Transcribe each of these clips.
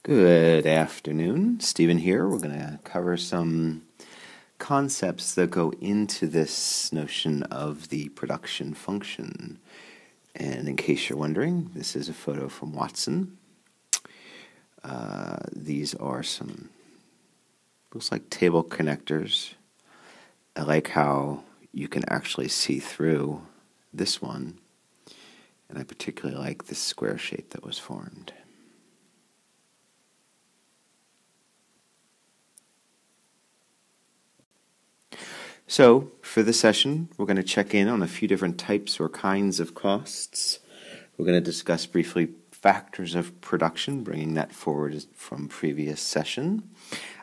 Good afternoon, Stephen here. We're going to cover some concepts that go into this notion of the production function. And in case you're wondering, this is a photo from Watson. These are some, looks like table connectors. I like how you can actually see through this one, and I particularly like this square shape that was formed. So, for this session, we're going to check in on a few different types or kinds of costs. We're going to discuss briefly factors of production, bringing that forward from previous session,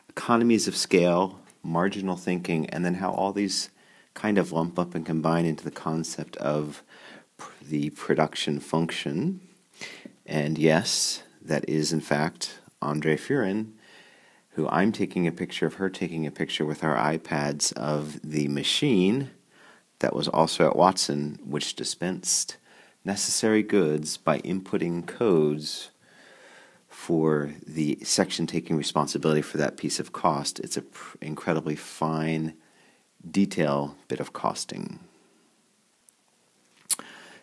economies of scale, marginal thinking, and then how all these kind of lump up and combine into the concept of the production function. And yes, that is in fact Andre Furin, who I'm taking a picture of her taking a picture with our iPads of the machine that was also at Watson, which dispensed necessary goods by inputting codes for the section taking responsibility for that piece of cost. It's an incredibly fine detail bit of costing.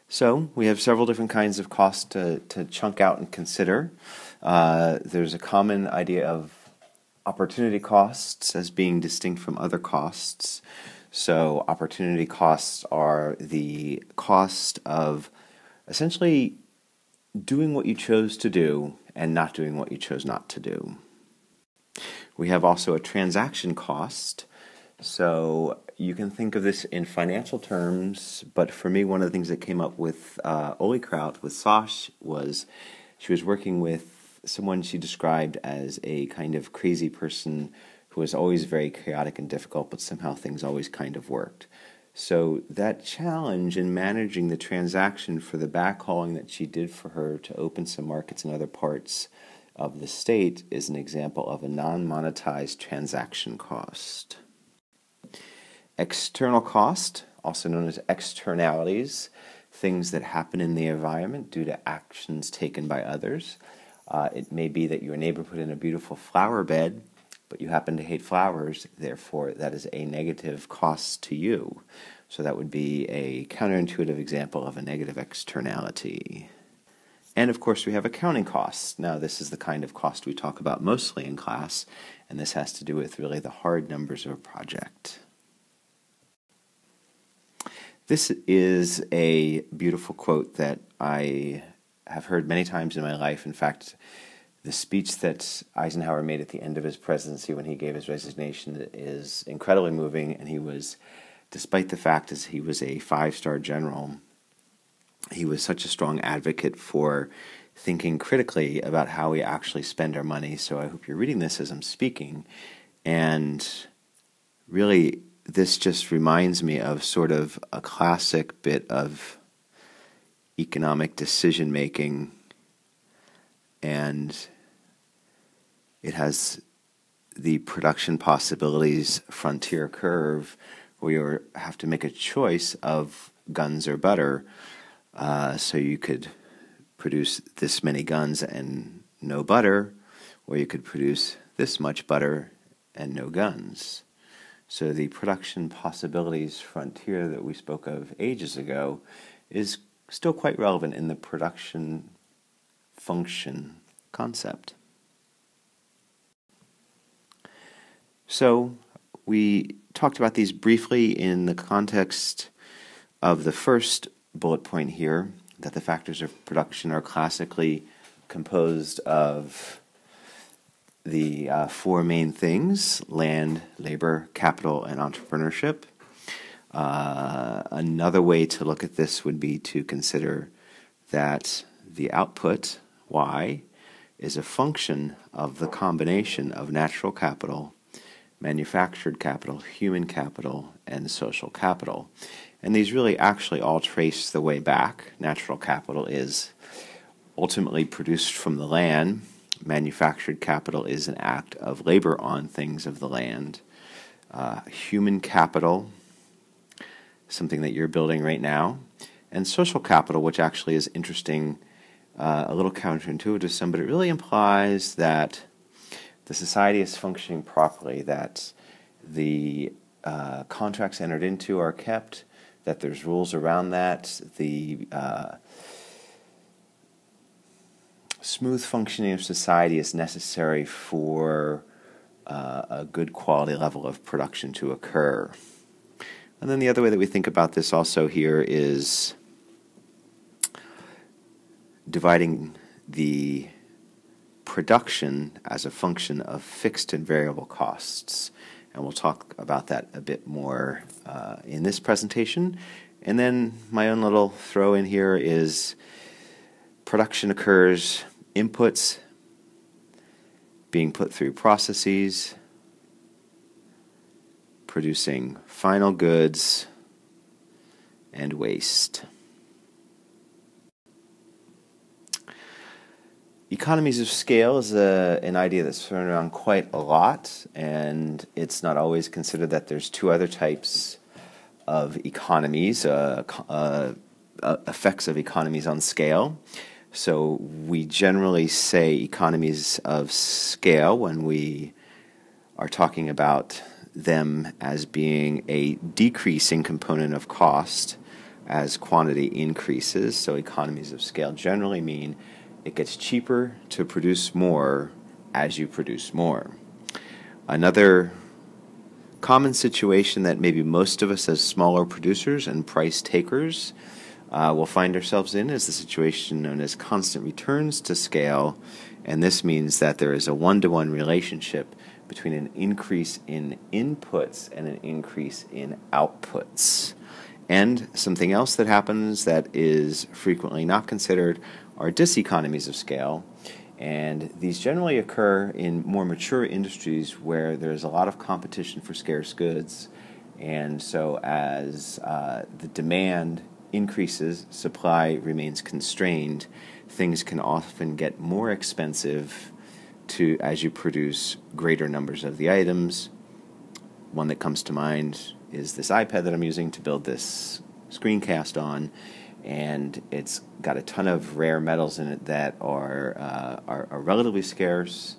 So we have several different kinds of costs to chunk out and consider. There's a common idea of opportunity costs as being distinct from other costs. So opportunity costs are the cost of essentially doing what you chose to do and not doing what you chose not to do. We have also a transaction cost. So you can think of this in financial terms, but for me, one of the things that came up with Oli Kraut, with Sash, was she was working with someone she described as a kind of crazy person who was always very chaotic and difficult, but somehow things always kind of worked. So that challenge in managing the transaction for the backhauling that she did for her to open some markets in other parts of the state is an example of a non-monetized transaction cost. External cost, also known as externalities, things that happen in the environment due to actions taken by others. It may be that your neighbor put in a beautiful flower bed, but you happen to hate flowers, therefore that is a negative cost to you. So that would be a counterintuitive example of a negative externality. And of course we have accounting costs. Now this is the kind of cost we talk about mostly in class, and this has to do with really the hard numbers of a project. This is a beautiful quote that I have heard many times in my life. In fact, the speech that Eisenhower made at the end of his presidency when he gave his resignation is incredibly moving, and he was, despite the fact that he was a 5-star general, he was such a strong advocate for thinking critically about how we actually spend our money. So I hope you're reading this as I'm speaking, and really this just reminds me of sort of a classic bit of economic decision-making, and it has the production possibilities frontier curve where you have to make a choice of guns or butter. So you could produce this many guns and no butter, or you could produce this much butter and no guns. So the production possibilities frontier that we spoke of ages ago is still quite relevant in the production function concept. So we talked about these briefly in the context of the first bullet point here, that the factors of production are classically composed of the 4 main things: land, labor, capital, and entrepreneurship. Another way to look at this would be to consider that the output, Y, is a function of the combination of natural capital, manufactured capital, human capital, and social capital. And these really actually all trace the way back. Natural capital is ultimately produced from the land. Manufactured capital is an act of labor on things of the land. Human capital, something that you're building right now, and social capital, which actually is interesting a little counterintuitive to some, but it really implies that the society is functioning properly, that the contracts entered into are kept, that there's rules around that, the smooth functioning of society is necessary for a good quality level of production to occur. And then the other way that we think about this also here is dividing the production as a function of fixed and variable costs. And we'll talk about that a bit more in this presentation. And then my own little throw in here is production occurs, inputs being put through processes, producing final goods, and waste. Economies of scale is an idea that's thrown around quite a lot, and it's not always considered that there's two other types of economies, effects of economies on scale. So we generally say economies of scale when we are talking about them as being a decreasing component of cost as quantity increases. So economies of scale generally mean it gets cheaper to produce more as you produce more. Another common situation that maybe most of us as smaller producers and price takers will find ourselves in is the situation known as constant returns to scale, and this means that there is a one-to-one relationship between an increase in inputs and an increase in outputs. And something else that happens that is frequently not considered are diseconomies of scale, and these generally occur in more mature industries where there's a lot of competition for scarce goods, and so as the demand increases, supply remains constrained, things can often get more expensive as you produce greater numbers of the items. One that comes to mind is this iPad that I'm using to build this screencast on, and it's got a ton of rare metals in it that are relatively scarce,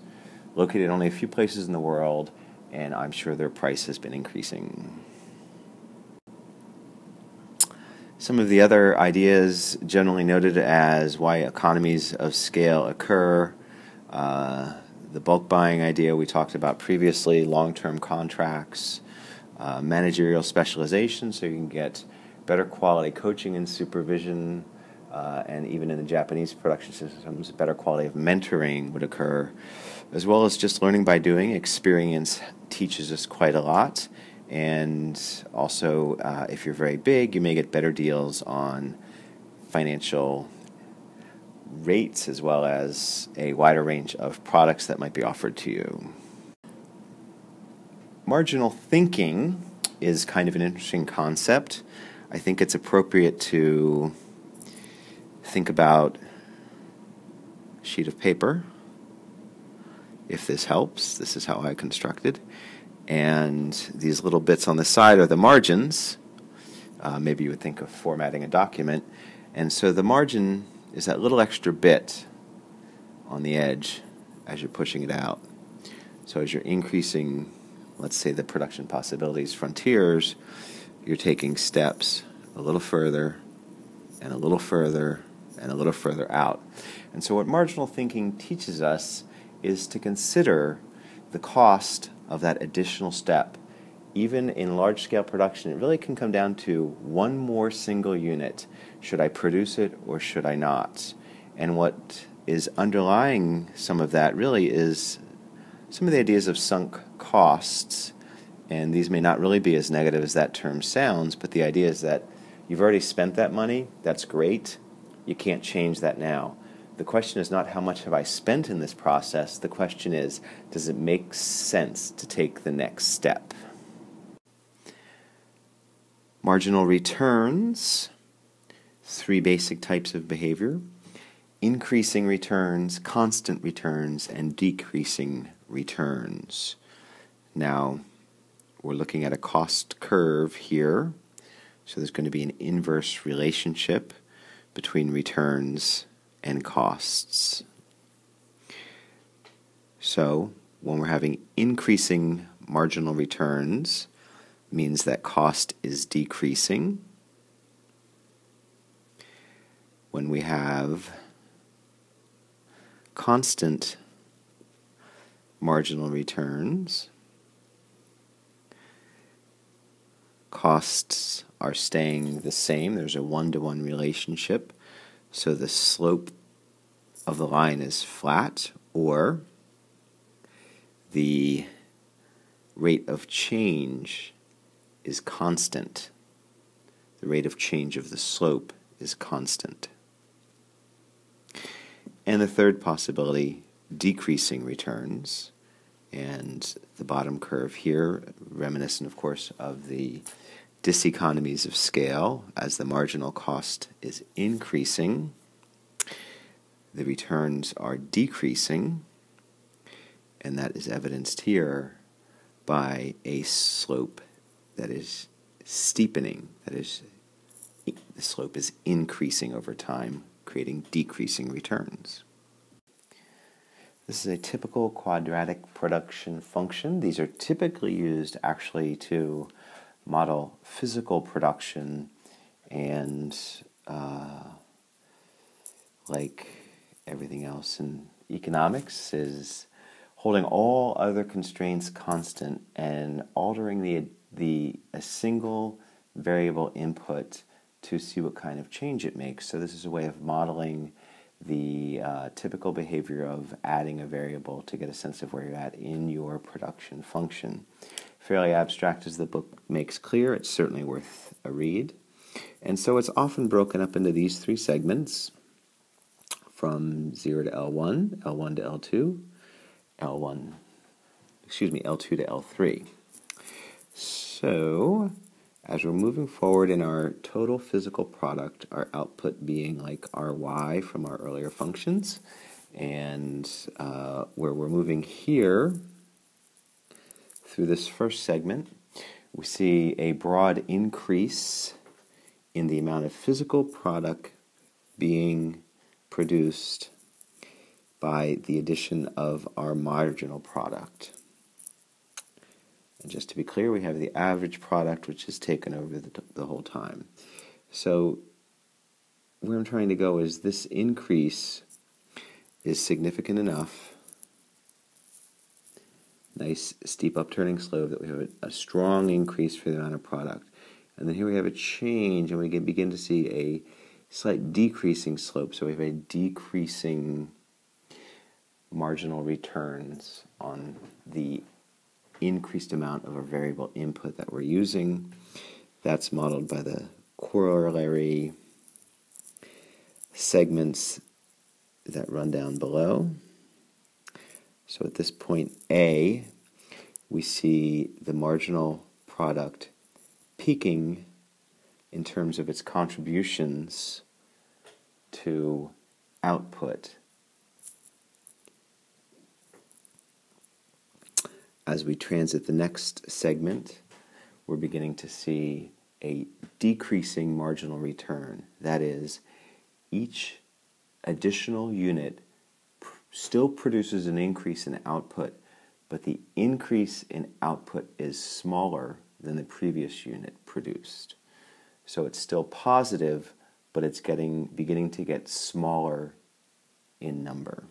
located only a few places in the world, and I'm sure their price has been increasing. Some of the other ideas generally noted as why economies of scale occur, the bulk buying idea we talked about previously, long-term contracts, managerial specialization so you can get better quality coaching and supervision, and even in the Japanese production systems, better quality of mentoring would occur, as well as just learning by doing. Experience teaches us quite a lot, and also if you're very big, you may get better deals on financial rates as well as a wider range of products that might be offered to you. Marginal thinking is kind of an interesting concept. I think it's appropriate to think about a sheet of paper. If this helps, this is how I constructed. And these little bits on the side are the margins. Maybe you would think of formatting a document. And so the margin is that little extra bit on the edge as you're pushing it out. So as you're increasing, let's say, the production possibilities, frontiers, you're taking steps a little further and a little further and a little further out. And so what marginal thinking teaches us is to consider the cost of that additional step. Even in large-scale production, it really can come down to one more single unit. Should I produce it or should I not? And what is underlying some of that really is some of the ideas of sunk costs. And these may not really be as negative as that term sounds, but the idea is that you've already spent that money. That's great. You can't change that now. The question is not how much have I spent in this process. The question is, does it make sense to take the next step? Marginal returns, three basic types of behavior: increasing returns, constant returns, and decreasing returns. Now, we're looking at a cost curve here, so there's going to be an inverse relationship between returns and costs. So when we're having increasing marginal returns, means that cost is decreasing. When we have constant marginal returns, costs are staying the same. There's a one-to-one relationship. So the slope of the line is flat, or the rate of change is constant. The rate of change of the slope is constant. And the third possibility, decreasing returns. And the bottom curve here, reminiscent, of course, of the diseconomies of scale. As the marginal cost is increasing, the returns are decreasing, and that is evidenced here by a slope that is steepening. That is, the slope is increasing over time, creating decreasing returns. This is a typical quadratic production function. These are typically used actually to model physical production, and like everything else in economics, is holding all other constraints constant and altering a single variable input to see what kind of change it makes. So this is a way of modeling the typical behavior of adding a variable to get a sense of where you're at in your production function. Fairly abstract, as the book makes clear. It's certainly worth a read. And so it's often broken up into these three segments, from 0 to L1, L1 to L2, L2 to L3. So as we're moving forward in our total physical product, our output being like our y from our earlier functions, and where we're moving here through this first segment, we see a broad increase in the amount of physical product being produced by the addition of our marginal product. And just to be clear, we have the average product, which is taken over the whole time. So where I'm trying to go is this increase is significant enough, nice steep upturning slope, that we have a strong increase for the amount of product. And then here we have a change, and we can begin to see a slight decreasing slope. So we have a decreasing marginal returns on the increased amount of a variable input that we're using. That's modeled by the corollary segments that run down below. So at this point A, we see the marginal product peaking in terms of its contributions to output. As we transit the next segment, we're beginning to see a decreasing marginal return. That is, each additional unit still produces an increase in output, but the increase in output is smaller than the previous unit produced. So it's still positive, but it's beginning to get smaller in number.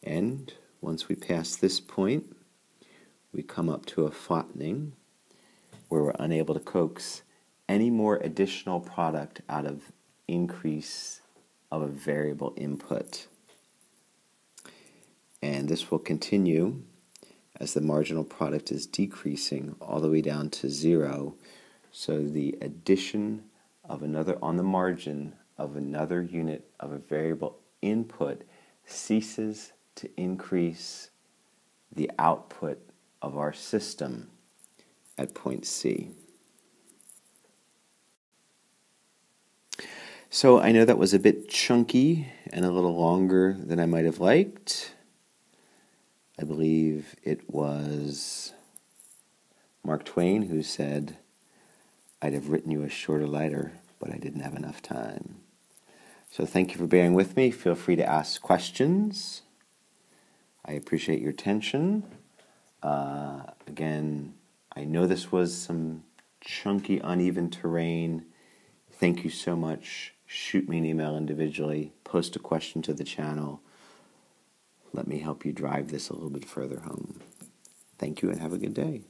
And once we pass this point, we come up to a flattening where we're unable to coax any more additional product out of increase of a variable input. And this will continue as the marginal product is decreasing all the way down to 0. So the addition of another on the margin of another unit of a variable input ceases to increase the output of our system at point C. So I know that was a bit chunky and a little longer than I might have liked. I believe it was Mark Twain who said, "I'd have written you a shorter letter, but I didn't have enough time." So thank you for bearing with me. Feel free to ask questions. I appreciate your attention. Again, I know this was some chunky, uneven terrain. Thank you so much. Shoot me an email individually. Post a question to the channel. Let me help you drive this a little bit further home. Thank you and have a good day.